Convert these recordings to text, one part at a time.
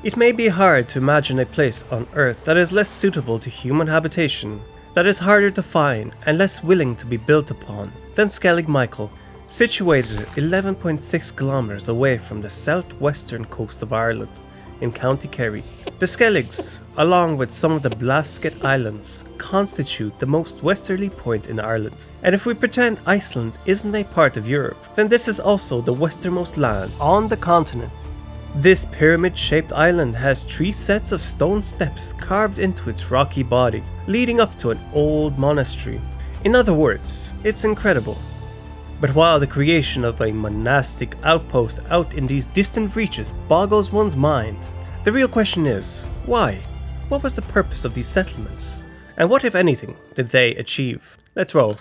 It may be hard to imagine a place on Earth that is less suitable to human habitation, that is harder to find and less willing to be built upon than Skellig Michael, situated 11.6 kilometers away from the southwestern coast of Ireland, in County Kerry. The Skelligs, along with some of the Blasket Islands, constitute the most westerly point in Ireland. And if we pretend Iceland isn't a part of Europe, then this is also the westernmost land on the continent. This pyramid-shaped island has 3 sets of stone steps carved into its rocky body, leading up to an old monastery. In other words, it's incredible. But while the creation of a monastic outpost out in these distant reaches boggles one's mind, the real question is, why? What was the purpose of these settlements? And what, if anything, did they achieve? Let's roll.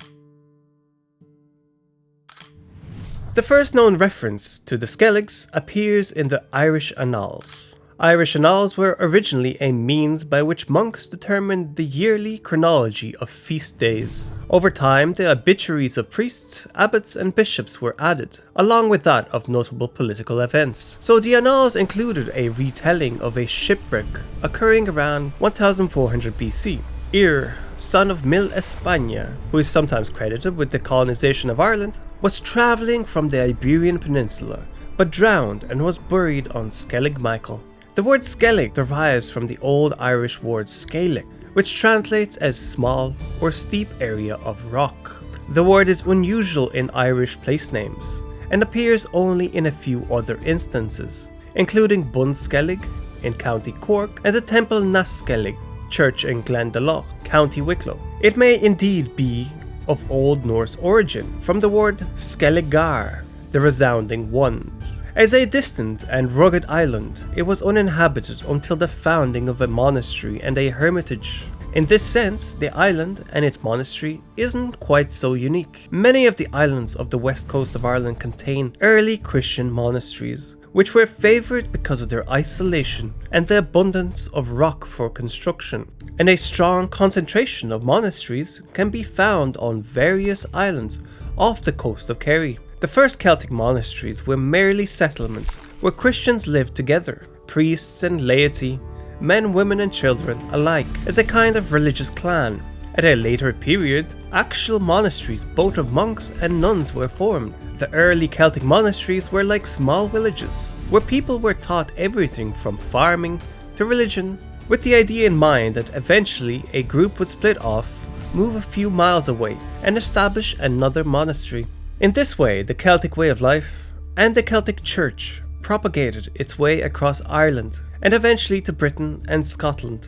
The first known reference to the Skelligs appears in the Irish Annals. Irish Annals were originally a means by which monks determined the yearly chronology of feast days. Over time, the obituaries of priests, abbots and bishops were added, along with that of notable political events. So the Annals included a retelling of a shipwreck occurring around 1400 BC. Ir, son of Mil España, who is sometimes credited with the colonization of Ireland, was travelling from the Iberian Peninsula, but drowned and was buried on Skellig Michael. The word Skellig derives from the Old Irish word Skellig, which translates as small or steep area of rock. The word is unusual in Irish place names, and appears only in a few other instances, including Bunskellig in County Cork and the Temple na Skellig Church in Glendalough, County Wicklow. It may indeed be of Old Norse origin, from the word Skelligar, the resounding ones. As a distant and rugged island, it was uninhabited until the founding of a monastery and a hermitage. In this sense, the island and its monastery isn't quite so unique. Many of the islands of the west coast of Ireland contain early Christian monasteries, which were favoured because of their isolation and the abundance of rock for construction. And a strong concentration of monasteries can be found on various islands off the coast of Kerry. The first Celtic monasteries were merely settlements where Christians lived together, priests and laity, men, women and children alike, as a kind of religious clan. At a later period, actual monasteries both of monks and nuns were formed. The early Celtic monasteries were like small villages, where people were taught everything from farming to religion, with the idea in mind that eventually a group would split off, move a few miles away, and establish another monastery. In this way, the Celtic way of life and the Celtic Church propagated its way across Ireland and eventually to Britain and Scotland.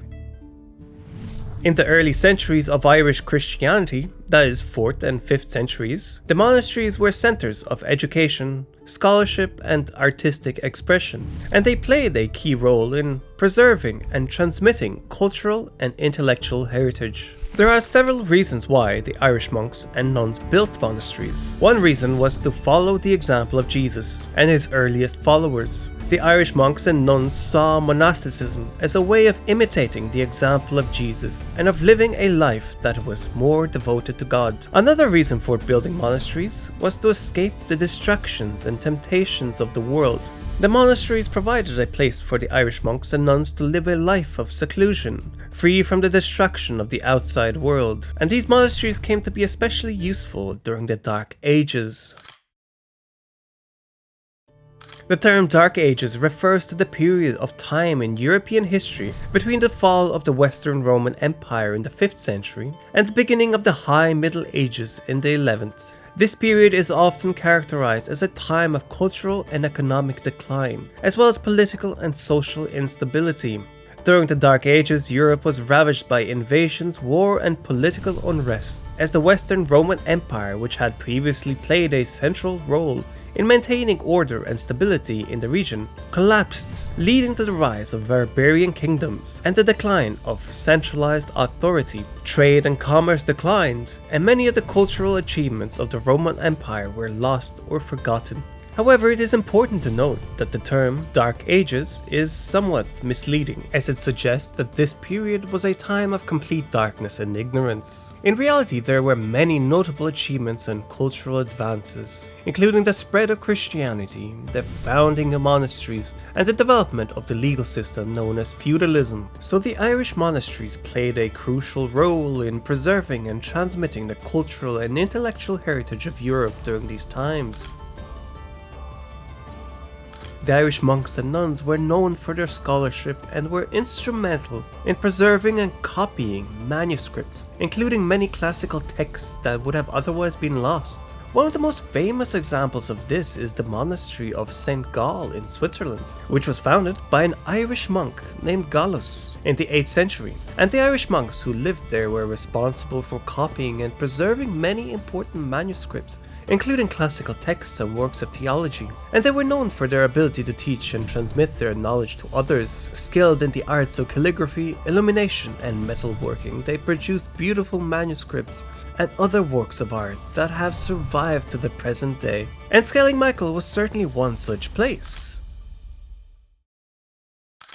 In the early centuries of Irish Christianity, that is 4th and 5th centuries, the monasteries were centres of education, scholarship and artistic expression, and they played a key role in preserving and transmitting cultural and intellectual heritage. There are several reasons why the Irish monks and nuns built monasteries. One reason was to follow the example of Jesus and his earliest followers. The Irish monks and nuns saw monasticism as a way of imitating the example of Jesus and of living a life that was more devoted to God. Another reason for building monasteries was to escape the distractions and temptations of the world. The monasteries provided a place for the Irish monks and nuns to live a life of seclusion, free from the distraction of the outside world, and these monasteries came to be especially useful during the Dark Ages. The term Dark Ages refers to the period of time in European history between the fall of the Western Roman Empire in the 5th century and the beginning of the High Middle Ages in the 11th. This period is often characterized as a time of cultural and economic decline, as well as political and social instability. During the Dark Ages, Europe was ravaged by invasions, war and political unrest, as the Western Roman Empire, which had previously played a central role in maintaining order and stability in the region, collapsed, leading to the rise of barbarian kingdoms and the decline of centralized authority. Trade and commerce declined, and many of the cultural achievements of the Roman Empire were lost or forgotten. However, it is important to note that the term Dark Ages is somewhat misleading, as it suggests that this period was a time of complete darkness and ignorance. In reality, there were many notable achievements and cultural advances, including the spread of Christianity, the founding of monasteries, and the development of the legal system known as feudalism. So the Irish monasteries played a crucial role in preserving and transmitting the cultural and intellectual heritage of Europe during these times. The Irish monks and nuns were known for their scholarship and were instrumental in preserving and copying manuscripts, including many classical texts that would have otherwise been lost. One of the most famous examples of this is the monastery of St. Gall in Switzerland, which was founded by an Irish monk named Gallus in the 8th century, and the Irish monks who lived there were responsible for copying and preserving many important manuscripts, including classical texts and works of theology, and they were known for their ability to teach and transmit their knowledge to others. Skilled in the arts of calligraphy, illumination, and metalworking, they produced beautiful manuscripts and other works of art that have survived to the present day. And Skellig Michael was certainly one such place.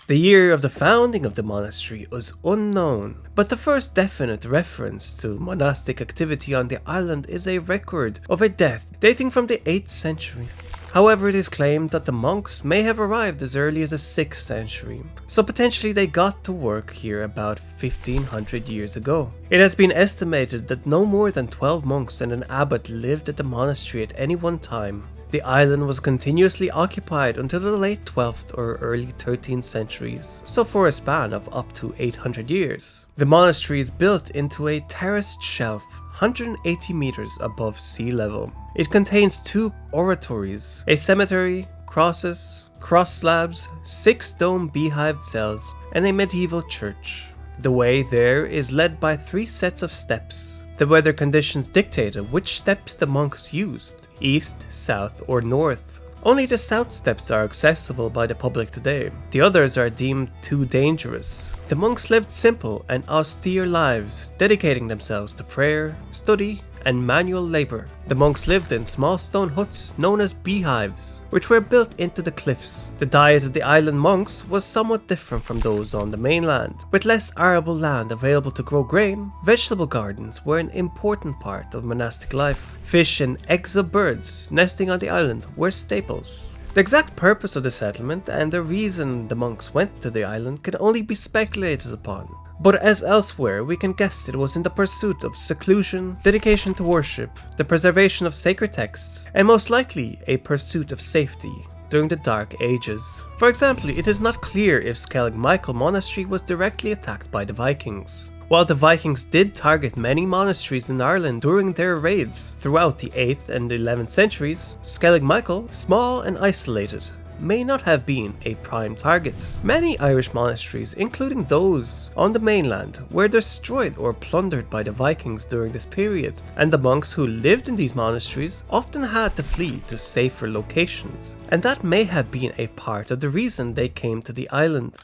The year of the founding of the monastery was unknown, but the first definite reference to monastic activity on the island is a record of a death dating from the 8th century. However, it is claimed that the monks may have arrived as early as the 6th century, so potentially they got to work here about 1500 years ago. It has been estimated that no more than 12 monks and an abbot lived at the monastery at any one time. The island was continuously occupied until the late 12th or early 13th centuries, so for a span of up to 800 years. The monastery is built into a terraced shelf 180 meters above sea level. It contains 2 oratories, a cemetery, crosses, cross slabs, 6 dome beehive cells, and a medieval church. The way there is led by 3 sets of steps. The weather conditions dictated which steps the monks used, east, south, or north. Only the south steps are accessible by the public today. The others are deemed too dangerous. The monks lived simple and austere lives, dedicating themselves to prayer, study, and manual labor. The monks lived in small stone huts known as beehives, which were built into the cliffs. The diet of the island monks was somewhat different from those on the mainland. With less arable land available to grow grain, vegetable gardens were an important part of monastic life. Fish and eggs of birds nesting on the island were staples. The exact purpose of the settlement and the reason the monks went to the island can only be speculated upon. But as elsewhere, we can guess it was in the pursuit of seclusion, dedication to worship, the preservation of sacred texts, and most likely a pursuit of safety during the Dark Ages. For example, it is not clear if Skellig Michael Monastery was directly attacked by the Vikings. While the Vikings did target many monasteries in Ireland during their raids throughout the 8th and 11th centuries, Skellig Michael, small and isolated, may not have been a prime target. Many Irish monasteries, including those on the mainland, were destroyed or plundered by the Vikings during this period, and the monks who lived in these monasteries often had to flee to safer locations, and that may have been a part of the reason they came to the island.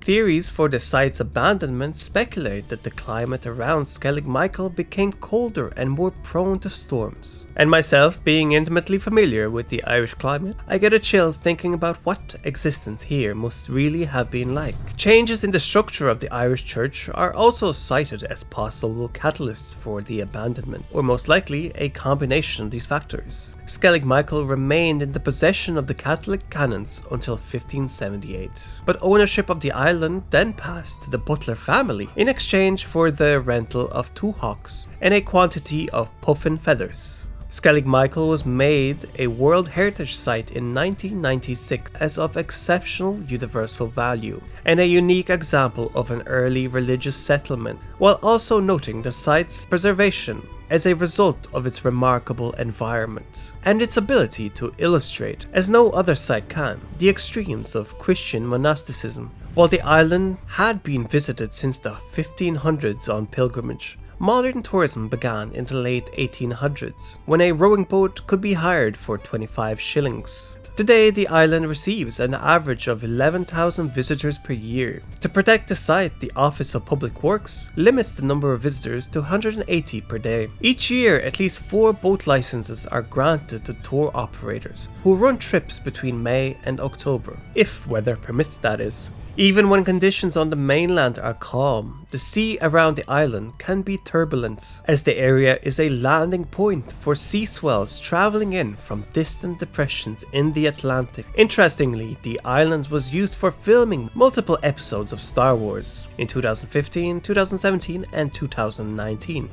Theories for the site's abandonment speculate that the climate around Skellig Michael became colder and more prone to storms. And myself, being intimately familiar with the Irish climate, I get a chill thinking about what existence here must really have been like. Changes in the structure of the Irish church are also cited as possible catalysts for the abandonment, or most likely a combination of these factors. Skellig Michael remained in the possession of the Catholic canons until 1578, but ownership of the island then passed to the Butler family in exchange for the rental of 2 hawks and a quantity of puffin feathers. Skellig Michael was made a World Heritage Site in 1996 as of exceptional universal value and a unique example of an early religious settlement, while also noting the site's preservation as a result of its remarkable environment and its ability to illustrate, as no other site can, the extremes of Christian monasticism. While the island had been visited since the 1500s on pilgrimage, modern tourism began in the late 1800s, when a rowing boat could be hired for 25 shillings. Today, the island receives an average of 11,000 visitors per year. To protect the site, the Office of Public Works limits the number of visitors to 180 per day. Each year, at least 4 boat licenses are granted to tour operators who run trips between May and October, if weather permits, that is. Even when conditions on the mainland are calm, the sea around the island can be turbulent, as the area is a landing point for sea swells traveling in from distant depressions in the Atlantic. Interestingly, the island was used for filming multiple episodes of Star Wars in 2015, 2017 and 2019.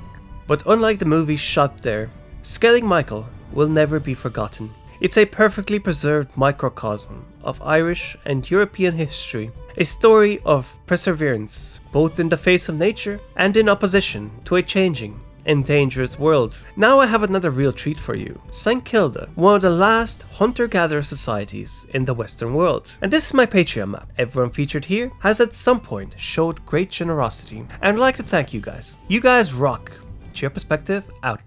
But unlike the movies shot there, Skellig Michael will never be forgotten. It's a perfectly preserved microcosm of Irish and European history, a story of perseverance, both in the face of nature and in opposition to a changing and dangerous world. Now I have another real treat for you. St. Kilda, one of the last hunter-gatherer societies in the Western world. And this is my Patreon map. Everyone featured here has at some point showed great generosity, and I'd like to thank you guys. You guys rock. Cheer Perspective out.